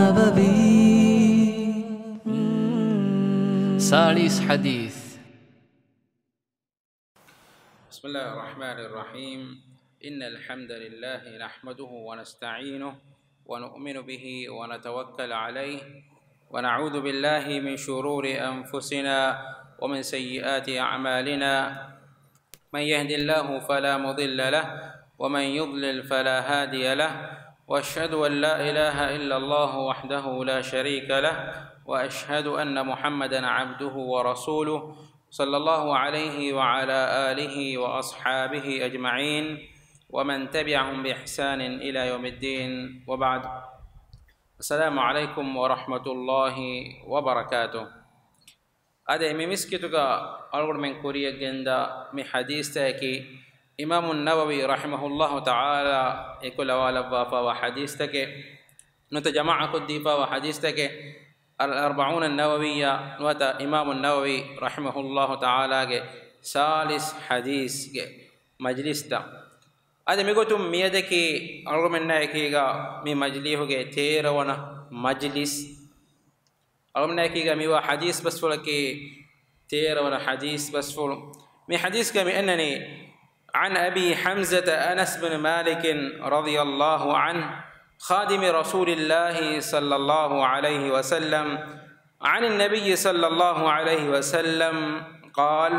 النبوي. سالس حديث. بسم الله الرحمن الرحيم. إن الحمد لله نحمده ونستعينه ونؤمن به ونتوكل عليه ونعوذ بالله من شرور أنفسنا ومن سيئات أعمالنا. من يهد الله فلا مضل له ومن يضلل فلا هادي له. وأشهد أن لا إله إلا الله وحده لا شريك له وأشهد أن محمدا عبده ورسوله صلى الله عليه وعلى آله وأصحابه أجمعين ومن تبعهم بإحسان إلى يوم الدين. وبعد. السلام عليكم ورحمة الله وبركاته. أدي مسكتك أقول من كوريا جندا من حديث تاكي إمام النووي رحمه الله تعالى يقول والفا وحديث تاكي نتجمع كديفا وحديث تاكي الأربعون النووية نوتا إمام النووي رحمه الله تعالى سالس حديث مجلس تا أدي ميقولتم ميادكي أقول من نايكيغا مي مجليه تيرونا مجلس أقول من نايكيغا ميوا حديث بس فلكي تيرونا حديث بس فل مي حديث كمي أنني عن أبي حمزة أنس بن مالك رضي الله عنه خادم رسول الله صلى الله عليه وسلم عن النبي صلى الله عليه وسلم قال: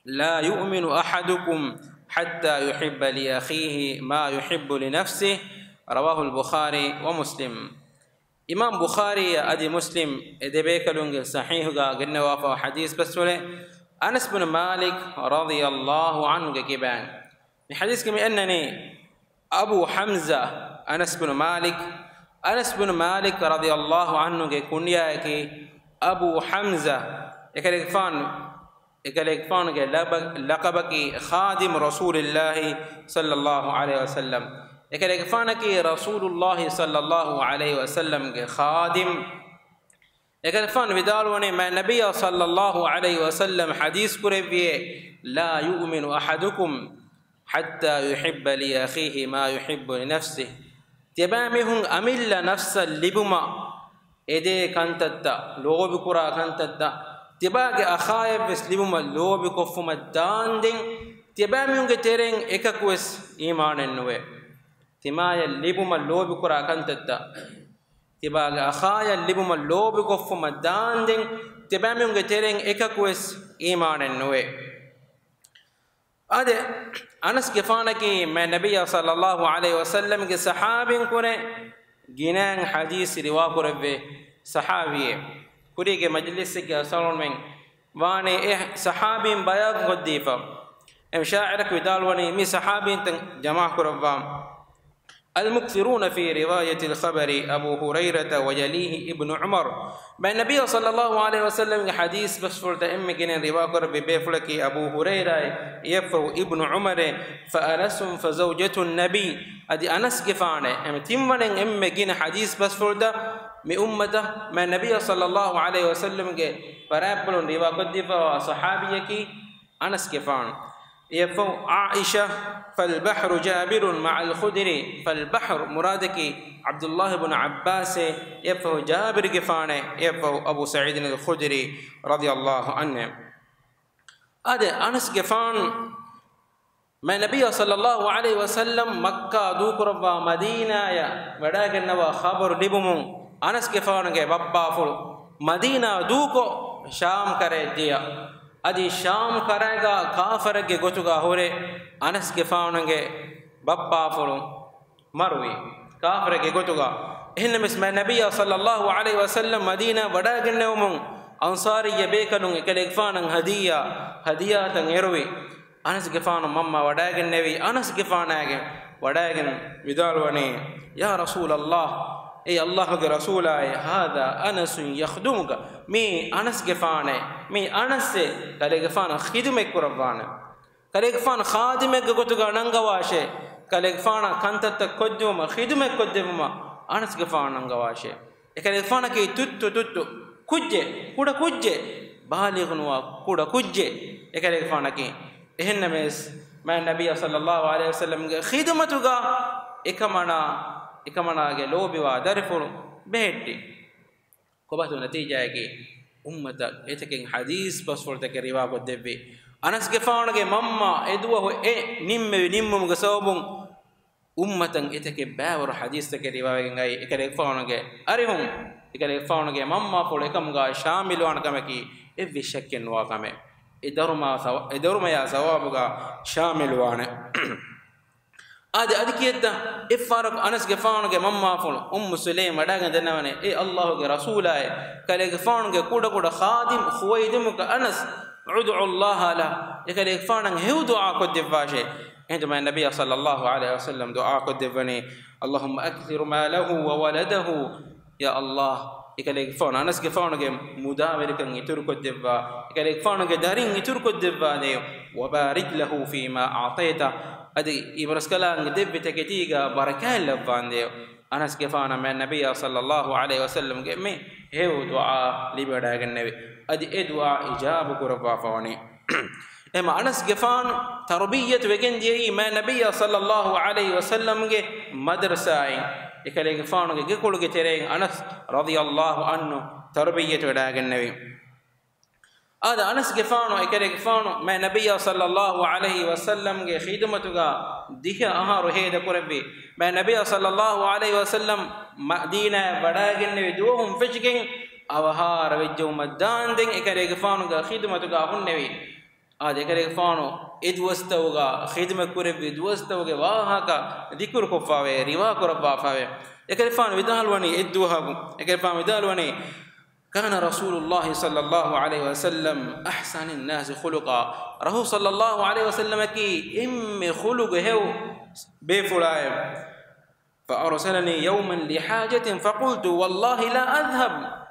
لا يؤمن أحدكم حتى يحب لأخيه ما يحب لنفسه. رواه البخاري ومسلم. إمام بخاري أدي مسلم إدبيكلونج صحيح قلنا وافا حديث بسولة أنس بن مالك رضي الله عنه كبان الحديث كم أنني أبو حمزة أنس بن مالك رضي الله عنه كنياك أبو حمزة يكلفان لقبك خادم رسول الله صلى الله عليه وسلم يكلفانك رسول الله صلى الله عليه وسلم خادم يكلفان بدالوني ما النبي صلى الله عليه وسلم حديث كربيه لا يؤمن أحدكم حتى يحب لأخيه ما يحب لنفسه. تبامهم أمل نفس اللبما إدي كانتتا لو بكرا كانتتا تباغ أخايب بس لبما لو بكفم الداندين تبامهم ترين إكاكوس إيمان النوي تمايا لبما لو بكرا كانتتا تباغ أخايا لبما لو بكفم الداندين تبامهم ترين إكاكوس إيمان النوي. هذا أنس كفانك من النبي صلى الله عليه وسلم كصحابي كونه جنان حديث رواق ربه صحابي كوري کے مجلس کے سالون میں وانے صحابي بياض غديفا ام شاعرك ودالوني مي صحابي جماع كربام المكثرون في رواية الخبر أبو هريرة ويليه ابن عمر. ما النبي صلى الله عليه وسلم حديث بسفر أم جن رواقر ببيفلك أبو هريرة يفو ابن عمر فأنس فزوجة النبي أدي أنس كفانة أم تمن أم جن حديث بسفر من أمته. ما النبي صلى الله عليه وسلم فرابل رواقر دفا صحابيك أنس كفان يفو عائشة فالبحر جابر مع الخدري فالبحر مرادك عبد الله بن عباس يفو جابر قفانه يفو أبو سعيد الخدري رضي الله عنه. هذا أنس قفان ما النبي صلى الله عليه وسلم مكة دوكربا مدينة يا وداك النوا خبر لبمون أنس قفان کے بابا فل مدينة دوكو شام کرے دیا أدي شام كرائغا كافر کے گوتوگا ہورے انس کے فاوننگے بابا فلو مروي كافر کے گوتوگا إن مسمى النبي صلى الله عليه وسلم مدينة وداغنومون أنصاري يبيكنون كليفانن هدية تنيروي أنس كفان ماما وداغنوي أنس كفاناغ وداغن بدالوني يا رسول الله اي الله کے رسول آئے هذا انس يخدمك مي انس گفانے مي انس سے کلے گفان خدمت قربان کلے گفان خادمک گتگا ننگواشه کلے گفان کنتت کدوم خدمت کدوم انس گفان ننگواشه کلے گفان کی تت کجے کوڑا کجے بالغ نوا کوڑا کجے کلے گفان کی اهنمس ما النبي صلى الله عليه وسلم خدمتك إكمنا کے لوبی و درفر behetti kobatu natijayage ummata eteken hadis pasfolta ke riwa ko debbe anas gefaanage mamma eduwa ho e nimmum ge sobun ummatan eteke baawar hadis te ke riwa gen ai ekale gefaanage arihum ekale gefaanage mamma pol ekam ga shamil wan kamaki e vishakken wa kame edurma ya sawabuga shamil wan ade adikiyetta iffarak anas gefaanage mamma pol sulaim adaga denavane e allah ge rasulay kale gefaanage kuda khadim khuwaydum ka anas ud'u allah la ekale gefaanang heu du'a ko devashe عندما النبي صلى الله عليه وسلم دعاء قدبني اللهم أكثر ماله وولده يا الله إكليك فون أنس كفون كم مدامر كن يترك الدبا إكليك فون كدارين يترك الدبا ده وبارك له فيما أعطيته أدي إبرز كلام دب تكتيجا بركان لفان ده أنس كفون من النبي صلى الله عليه وسلم كم هو دعاء لبرد النبي أدي دعاء إجابة كربا فوني اما انس گفان تربیت وگن دی ما نبی صلی اللہ علیہ وسلم کے مدرسہ اکلے گفان کے گکول کے تیرے انس رضی اللہ عنہ تربیت وڈاگن نبی هذا انس گفان اکلے گفان ما نبی صلی اللہ علیہ وسلم کے خدمت کا دیہ اها رہید کربی ما نبی صلی اللہ علیہ وسلم مدینہ وڈاگن نبی دوہم فچگن اوہار وجو مدان دین اکلے گفان کا خدمت کا ہن نبی آدھے کرے فانو ادوستوگا خدمت کرے ادوستوگے واہا کا ذکر کو فاوے روا کو ربا فاوے اکرے فانو ودالونی ادوہا اکرے فانو ودالونی كان رسول الله صلى الله عليه وسلم احسن الناس خلقا رسول صلى الله عليه وسلم کی خلق ہے بے فلائے فارسلني يوما لحاجه فقلت والله لا اذهب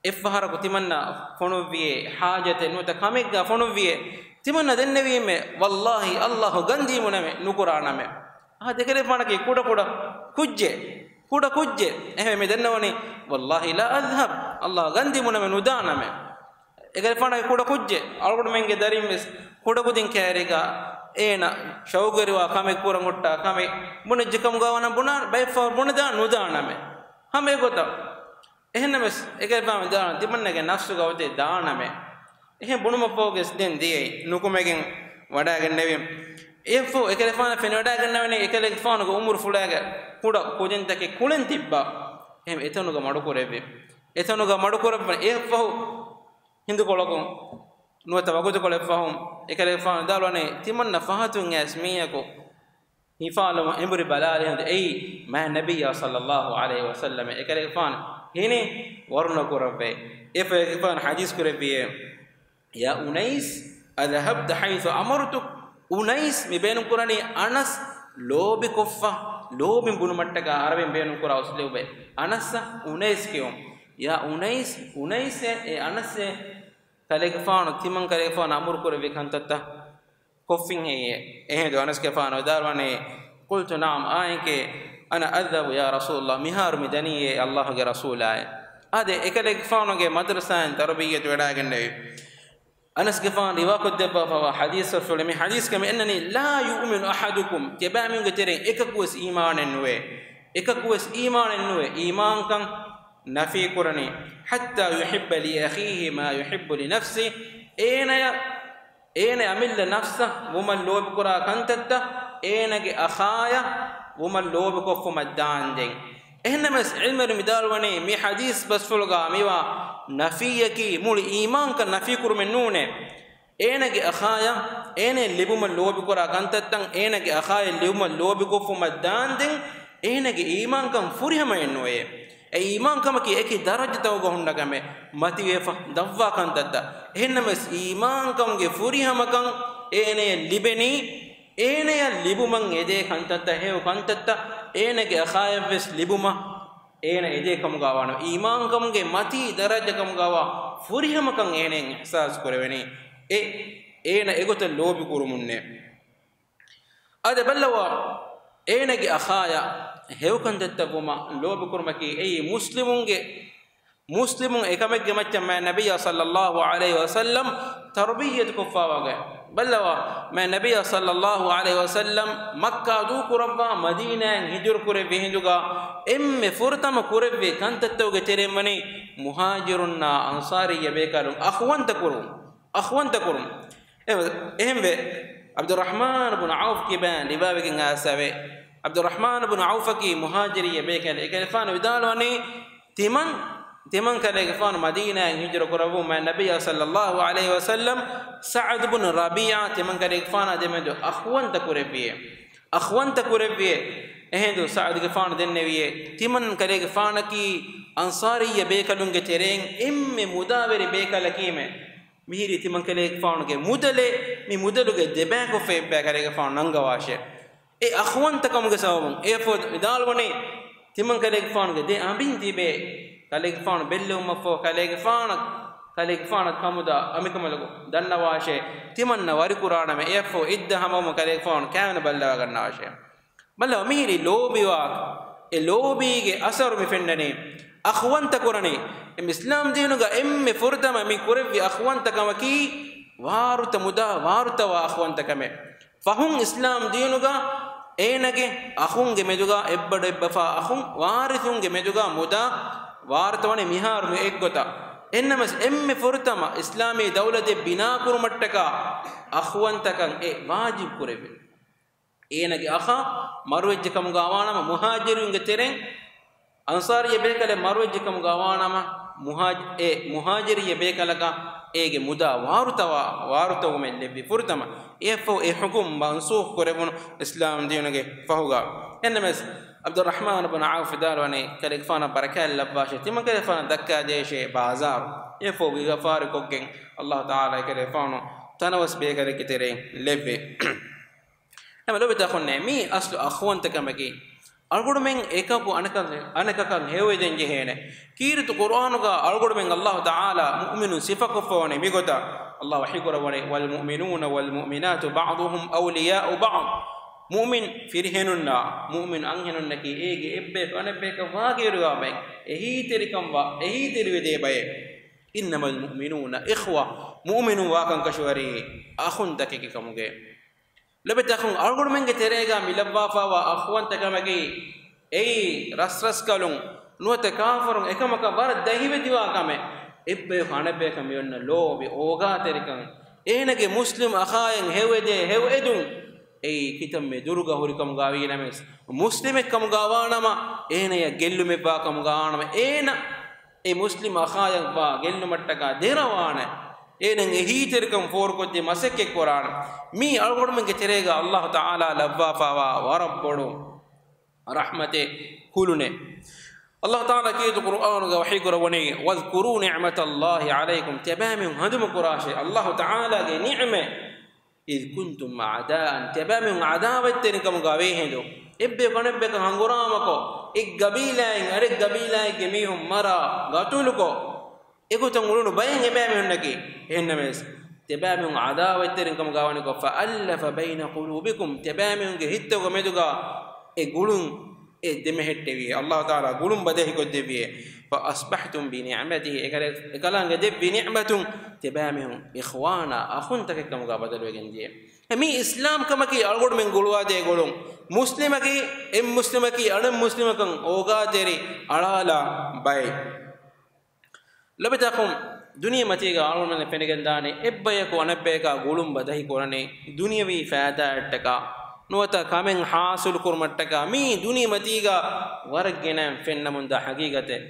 افهرك تمنى فنوبيه حاجه نتكمغ فنوبيه تمنى دنوي میں والله الله گندی منمے نقران میں ہا دیکھے پانا کہ کوڑا کجے اے میں دنونی والله لا اذهب الله گندی منمے ندانا میں اگر پانا کوڑا کجے اور منگے دریم کوڑا کو دین کہریگا اینا شوگروا کمے پورا مٹا کمے من جکم گاونا بنا بے فور بن دا ندانا میں ہمیں گوتا එහෙනමස් එකයි පාම දාන තිබන්නගේ නෆ්සු ගවතේ දානම එහෙ බුණුම පෝගෙස් දෙන් දියේ නුකුමගෙන් වඩාගෙන නෙවෙයි එෆෝ එකලේ ෆාන ෆෙන වඩාගෙන නෙවෙයි එකලේ ෆානක උමුර ෆුලාග කුඩ කොජෙන් තකේ කුලෙන් තිබ්බා එහෙම එතනුග මඩු කරෙබ්බේ එතනුග මඩු කරප්ප එෆෝ හින්දු කොලකොන් නුවත වගුද කොලෙෆහම් එකලේ ෆාන දාලවනේ තිමන්න ෆහතුන් ඇස්මියකෝ හිෆාලම එඹරි බලාලේ හඳ එයි මා නබිය සල්ලල්ලාහු අලයිහි වසල්ලම එකලේ ෆාන هنا ورنا كربي إفان حديث كربي يا أنيس أذهبت حيث أمرتك أنيس مبين كراني أنس لو بكفة لو بنقول متك عربي مبين كرا أصله به أنس أنيس كيوم يا أنيس أنس كالكفان تيمان كالكفان أمر كربي كنتتا كفين هي دو أنس كفان ودارواني قلت نعم آيك أنا أذهب يا رسول الله مهار مدنية الله كرسول هذا إكلك فانو كي مدرسة تربية وراجن أنس كفان رواق الدبا فهو حديث رسول من حديث كم إنني لا يؤمن أحدكم كبا من قترين إككوس إيمان النوى إيمان كان نفي قرني حتى يحب لأخيه ما يحب لنفسه أين يعمل نفسه ومن لو بقرا كنتت أين أخايا ومن لو بكف مدان دين إنما علم المدار وني مي حديث بس فلقا ميوا نفيكي مول إيمان كان نفي كرمنون إنك أخايا إن اللي بمن لو بكرا كنتتن إنك أخايا اللي بمن لو بكف مدان دين إنك إيمان كان فريها ما إنوه إيمان كم كي أكيد درجة توجهون نكمة ماتيفا دفع كنتت إنما إيمان كم كي فريها ما كان إن اللي بني ඒනේ ලිබුමන් එදේ කන්තත්ත හේව කන්තත්ත ඒනගේ අඛායවස් ලිබුම ඒන එදේ කම ගාවන ඊමාන් කමගේ මති දරජ කම ගාවා ෆුරිහමකන් ඒනෙන් ඉහසාස් කරවෙනි ඒන එගොත ලෝබි කුරුමුන්නේ අද බල්ලවා ඒනගේ අඛාය හේව කන්තත්ත වම ලෝබි කුරුමකි ඒ මුස්ලිමුන් එකමෙක්ගේ මච්චම නබිය සල්ලල්ලාහු අලයිහි වසල්ලම් තර්බියත් කුෆාවගේ بلوا ما نبي صلى الله عليه وسلم مكة دو كربا مدينة هجر كره بهندوغا فرتم كره كانت توجه تريمني مهاجرنا أنصاري يبيكالون أخوان تكرون إهم عبد الرحمن بن عوف كبان لبابك ناسبه عبد الرحمن بن عوف كي مهاجري يبيكال إكلفان ودالوني تمن كالإكفان مدينة هجر كربو ما النبي صلى الله عليه وسلم سعد بن ربيعة تمن كالإكفان دمدو أخوان تكربيه هندو سعد كفان دنبيه تمن كالإكفان كي أنصاري يبيكالون كتيرين مدابر بيكالكيمه مهيري تمن كالإكفان كي مدلو كدبانكو في بيكالإكفان ننغواشي أخوان تكم كسوهم فود دالوني تمن كالإكفان كدي أمبين تيبه كاليغفان بيلوم مفو كاليغفان كمودا اميكملو دنواشه تيمن واري قران مي يفو ادهمم كاليغفان كان بلوا غناشه بلوا ميري لوبيوا لوبيගේ අසරු මෙෆෙන්නනේ අඛවන්ත කරණේ ඉස්ලාම් දිනුග ෆුර්දම මි කුරවි අඛවන්ත කමකි වාරුත මුදා වාරුතව අඛවන්ත කම ෆහුන් ඉස්ලාම් දිනුග ඒනගේ අඛුන්ගේ මෙදුග එබ්බඩ එබ්බෆා අඛුන් වාරිතුන්ගේ මෙදුග මුදා वार्तवने मिहार में एक गोता इन्नमस फुरतमा इस्लामी दौलत बिना कुरमट्टका अखवंतकं वाजिब कुरेबे एनगे अखा मरुवज्जकम गावानम मुहाजिरुंगे तेरें अंसार ये बेकले मरुवज्जकम गावानम मुहाजिर ये बेकलका एगे मुदा वारुतव में लेबी फुरतमा हुकुम मंसूख कुरेबुन इस्लाम दीनगे फहुगा इन्नमस عبد الرحمن بن عوف دالوني كالإكفانا بركة اللباشة تما كالإكفانا دكا ديشي بازار يفو بغفار كوكين الله تعالى كالإكفانا تنوس بيكا لكتيرين لبي أما لو بتاخونا مي أصل أخوان تكامكي أرغد من إيكاكو أنكا كان هيوي دنجي هيني كيرت قرآنك أرغد من الله تعالى مؤمن صفة كفوني ميقوتا الله وحيقر والمؤمنون والمؤمنات بعضهم أولياء بعض مؤمن فرهننا مؤمن أنهننا كي إيجي إبّك أنبّك واجروا بين تريكم تريودي بيه إنما المؤمنون إخوة مؤمن واقن كشوري أخون تكيك كموجي لبتأخون أرغب من كتيرجا ملبّافا وأخوان تكمكي رس كلون نو تكافرون إكمك بارد دهي بديوا كمه إبّك أنبّك ميون لو بأوغا تريكم نجي مسلم أخاين هودون كتم درغا هوريكم غاوينمس مسلمكم غاوانما يا گلمه باكم غاوانما مسلم اخايا با گلمٹکا دیروانا هيتركم فوركو دي مسكك قران مي الگورمن گتريگا الله تعالى لبافا وربڑو رحمته كلونه الله تعالى كيد القرآن وحي قروني واذكروا نعمة الله عليكم تبامهم هدم قراشي الله تعالى نعمه إذ كنتم أعداء تبامهم عداوة تنكم غاويهندو إبّي كنبّك هنغرامكو قبيلة جميعهم مرا غاتولكو إكو تنغلون بين إبامهم نكي هنمس تبامهم عداوة تنكم غاوانكو فألف بين قلوبكم تبامهم هتو غمدوغا إقولون دمهتوي الله تعالى قولون بده كدبي فأصبحتم بنعمته إكلان قدب بنعمة تبامهم إخوانا أخون تككم قابدل وجندي همي إسلام كما كي أقول من قلوا ده قولون مسلم كي مسلم كي أنا مسلم كن أوغا تري أرالا باي لبتاكم دنيا متيجا أقول من فنجان داني إبّيك ونبّيكا قولون بده كوراني دنيا في فادا أتكا نوتا كامن حاصل كرمتكا مي دنيا متيجا ورجنا فينا من ده حقيقته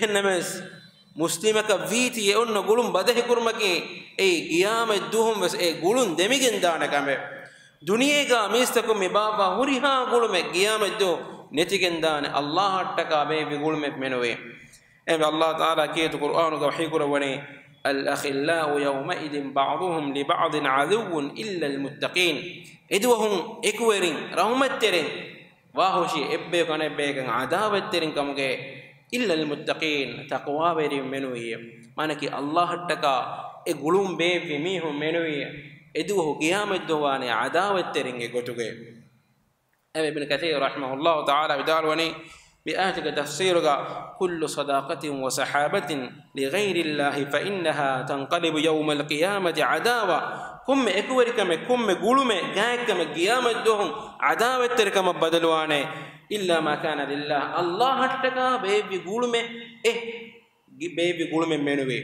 إنمس مسلمك فيتي يقولنا قولون بده كرمكي قيام الدهم بس قولون دميجن دانا كامل دنيا كا ميستكم مبابا هريها قولون قيام الدو نتيجن دانا الله أتكا بي بقولون منوي الله تعالى كيت القرآن وحي قروني الأخلاء يومئذ بعضهم لبعض عدو إلا المتقين إدوهم إكورين رحمتين واهوشي إبّيك ونبّيك عداوة ترين كمكي إلا المتقين تقوى بريم منوي مانك الله تكا إقلوم بيفي ميهم منوي إدوه قيام الدواني عداوة ترين كتوكي ابن كثير رحمه الله تعالى بدالوني بآتك تفسيرك كل صداقة وسحابة لغير الله فإنها تنقلب يوم القيامة عداوة كم إكوركم كم قلوم جاكم قيامة دهم عداوة تركم بدلوانه إلا ما كان لله الله حتى بيبي قلوم بيبي قلوم منوي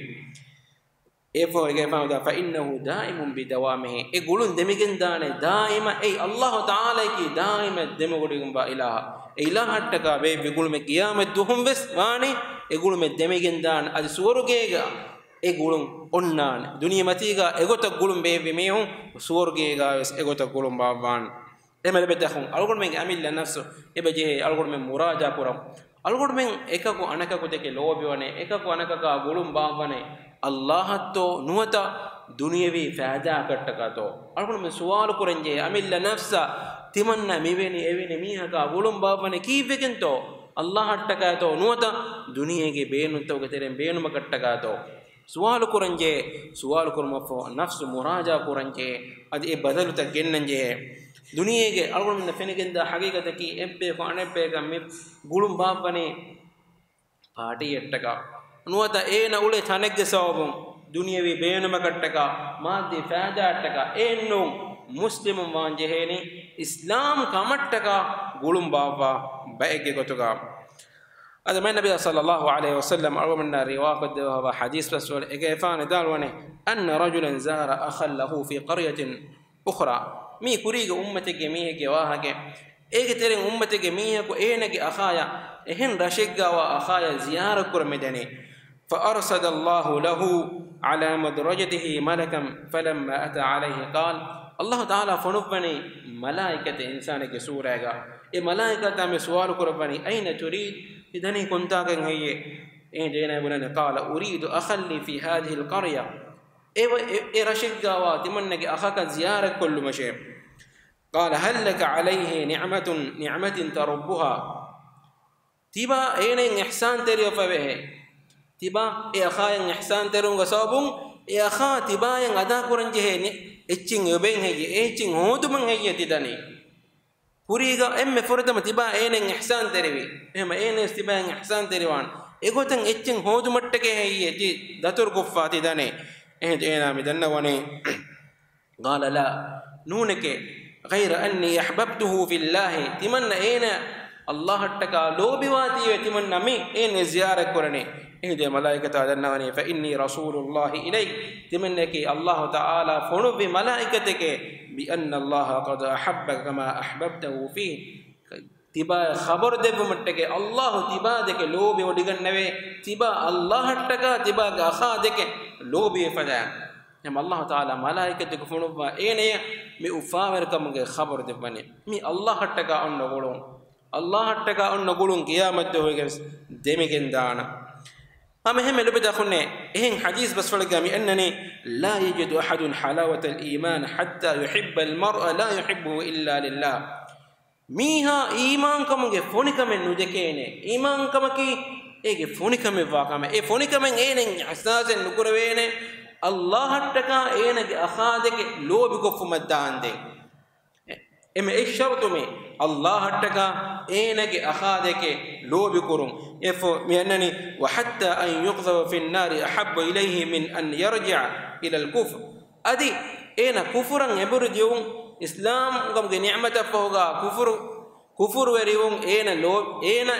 فإنه دائم بدوامه يقولون دمجن دانه دائما أي الله تعالى كي دائما دمغريهم بإله إله حتى بيقولون قيامة دهم بس واني يقولون دمجن دان أد سورجيجا يقولون أنان دنيا متيجا يقول تقولون بيبي ميهم سورجيجا يقول تقولون بابان إما لبدهم أقول من أميل لنفسه يبجيه أقول من مراجعة كرام أقول من إكاكو أنا كاكو تكي لوبي وانه إكاكو أنا كاكا قولون بابانه الله تو نوتا دنيوي فادا كتكاتو أقول من سؤال كرنجي أميل لنفسه تمنى ميبني أبني ميها كابولم بابني كيف كنتو الله تكاتو نوتا دنيا كي بينو تو كتيرن بينو مكتكاتو سؤال كرنجي سؤال كرمفو نفس مراجعة كرنجي أدي بدل تجننجي دنيا كي أقول من فينكندا حقيقة كي إبّي فانه بيجا ميب قولم بابني فادي يتكا نوتا إيه نقوله ثانك جسابون دنيوي بينو مكتكا ما دي فادا تكا إيه نو مسلم وانجهني إسلام كامتكا قولم بابا بأيك قطعا هذا ما النبي صلى الله عليه وسلم أروى من رواية وهو حديث رسول إجافان دالونه أن رجلا زار أخا له في قرية أخرى مي كريج أمتك ميه جواهك إيه ترين أمتك ميه كأنك أخايا إهن رشقا وأخايا زيارة كرمدني فأرسل الله له على مدرجته ملكا فلما أتى عليه قال الله تعالى فنبني ملائكة إنسانك سورة إيه ملائكة تام سؤال كربني أين تريد إذني كنت هي إيه جينا يقولون قال أريد أخلي في هذه القرية إيه رشقا واتمنك أخاك زيارة كل مشي قال هل لك عليه نعمة تربها تبا أين إحسان تريو فبه تبا إيه أخايا إحسان ترون غصابون إيه أخا تبا ينغدا كرنجهني echin yoben heye echin hoduman heye tidani puriga emme foradama tiba enen ihsan terevi ehma enes tiba en ihsan terewan egotan echin hodumattake heye ti datur guffa tidani ena midanna wani qala la nunake ghayra anni ahbabtuhu fillahi timanna ena allah attaka lobiwati timanna mi ene ziyara korane إهدي ملائكة أدناني فإني رسول الله إليك تمنك الله تعالى فنو بملائكتك بأن الله قد أحبك كما أحببته فيه تبا خبر دب متك الله تبا دك لوبي وديغن نوي تبا الله تكا تبا أخا دك لوبي فدا هم الله تعالى ملائكتك فنو با إيه مي أفاور كم خبر دبني مي الله تكا أن نقولون الله تكا أن نقولون قيامة دوغس دمجن دانا أما هم اللي بدأخلنا إهن حديث بس فلقامي أنني لا يجد أحد حلاوة الإيمان حتى يحب المرء لا يحبه إلا لله ميها إيمان كم فونك من نجكينه إيمان كم كي إيه فونك من واقعه إيه فونك من إيه إحساس نكروينه الله تكا إيه أخادك لو بكف مدان ده إما إيش شرطه الله تكا إيه أخادك لو بكرم إفو مينني وحتى أن يقذف في النار أحب إليه من أن يرجع إلى الكفر أدي إينا كفرا يبرجون إسلام قم نعمة فوقا كفر وريون إينا لو إينا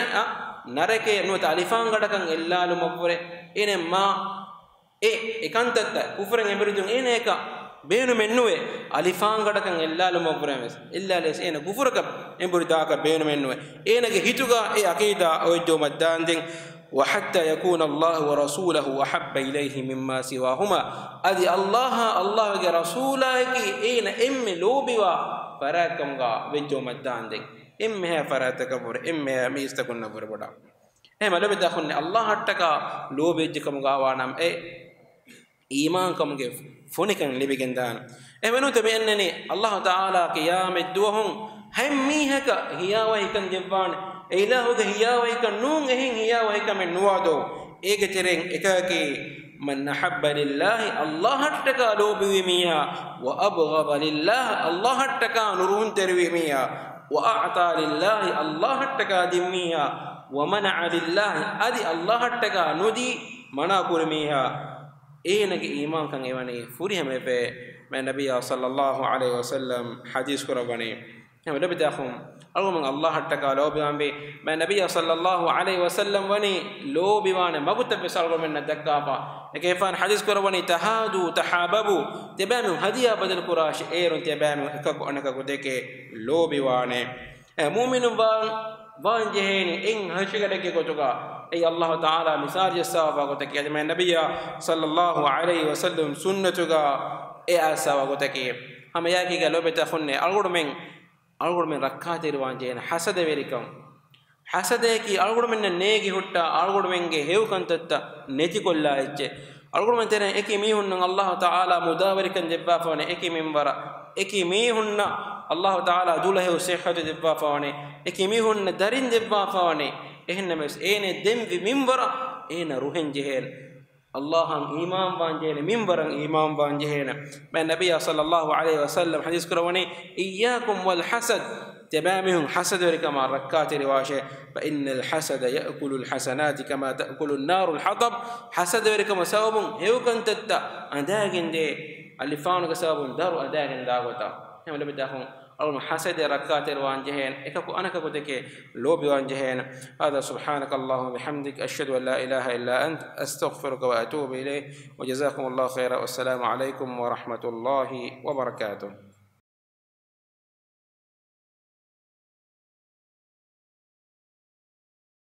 نرك نو تعرفان قدكان إلا لمغفر إينا ما إكانتت كفرا يبرجون إينا إكا بينو منوه ألفان قدكان إلا لمغفرمس إلا ليس إينا كفرك إمبرداك بينو منوه إينا كهيتوغا أكيدا أوجو مدان دين وحتى يكون الله ورسوله أحب إليه مما سواهما أدي الله ورسوله إينا لوبوا فراكمغا وجو مدان دين إمها فراتكبر إمها ميستكن نبر بدا إما لو بدأخلنا الله حتى لوبي جكمغا وانام إيمان كم جف فونيكن لبيجن دان إمنو تبينني الله تعالى قيام الدوهم هم ميهك هي وهيكن جبان إلهك هي وهيكن نون هي وهيكن من نوادو إيجترين إكاكي من أحب لله الله تكا لو بويميا وأبغض لله الله تكا نورون ترويميا وأعطى لله الله تكا دميها ومنع لله أدي الله تكا ندي منا كرميها إنك إيمان كان إيماني فريهم في من النبي صلى الله عليه وسلم حديث كرباني هم لبدا أخهم أرجو الله تكا لو بيان بي من النبي صلى الله عليه وسلم وني لو بيان ما قلت بسالو من الدكابا كيفان حديث كرباني تهادوا تحاببوا تبامو هديا بدل كراش إيرون تبامو إكاكو أنك كودك لو بيان مؤمن بان جهيني إن هشيكلك كتوكا أي الله تعالى مثال جسافا كتك من النبي صلى الله عليه وسلم سنتك أي أسافا كتك هم ياكي لو بتخني ألغر من ركعات روان جهين حسد ويركم حسدكي ألغر من النيجي هتا ألغر من هيو كنتتا نتي كلا إجّ ألغر من ترى إكي ميهن الله تعالى مداوركن دبافون إكي منبرا إكي ميهن الله تعالى دوله وسيحة دبافون إكي ميهن دارين دبافون إهن مس إين دم في منبرا إين روحن جهين الله إمام بانجهين منبرا إمام بانجهين من النبي صلى الله عليه وسلم حديث كرواني إياكم والحسد تبامهم حسد كما ركات رواشه فإن الحسد يأكل الحسنات كما تأكل النار الحطب حسد كما سبب هيو كنت أداغن دي اللي فانك سبب دار أداغن داغوتا هم لم يدخل أول حسد ركات روان جهين إكاكو أنا كبتك لوبي وان جهين هذا سبحانك اللهم وبحمدك أشهد أن لا إله إلا أنت أستغفرك وأتوب إليه وجزاكم الله خيرا والسلام عليكم ورحمة الله وبركاته.